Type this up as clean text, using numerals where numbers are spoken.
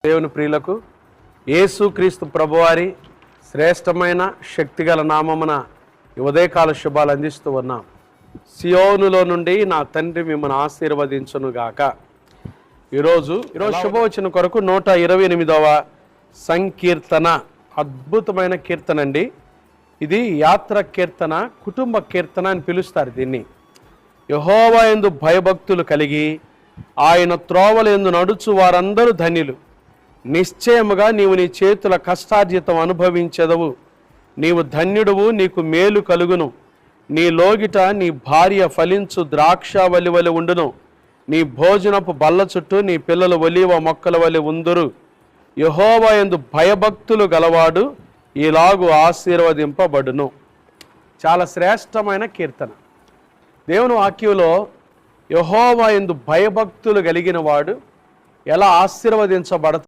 దేవుని ప్రియులకు యేసుక్రీస్తు ప్రభువారి శ్రేష్టమైన శక్తిగల నామమున ఈ ఉదయకాల శుభాలు అందిస్తూ ఉన్నాం. సియోనులో నుండి నా తండ్రి మిమ్మల్ని ఆశీర్వదించునుగాక. ఈరోజు శుభవచన కొరకు 128వ సంకీర్తన, అద్భుతమైన కీర్తన అండి. ఇది యాత్ర కీర్తన, కుటుంబ కీర్తన అని పిలుస్తారు దీన్ని. యెహోవా యందు భయభక్తులు కలిగి ఆయన త్రోవలందు నడుచు వారందరూ ధన్యులు. నిశ్చయముగా నీవు నీ చేతుల కష్టార్జితం అనుభవించెదవు. నీవు ధన్యుడువు, నీకు మేలు కలుగును. నీ లోగిట నీ భార్య ఫలించు ద్రాక్షవల్లి వలె ఉండును. నీ భోజనపు బల్ల చుట్టూ నీ పిల్లలు ఒలీవ మొక్కల వలె ఉందురు. యెహోవా యందు భయభక్తులు గలవాడు ఇలాగు ఆశీర్వదింపబడును. చాలా శ్రేష్టమైన కీర్తన. దేవుని వాక్యంలో యెహోవా యందు భయభక్తులు కలిగిన వాడు ఎలా ఆశీర్వదించబడతాడు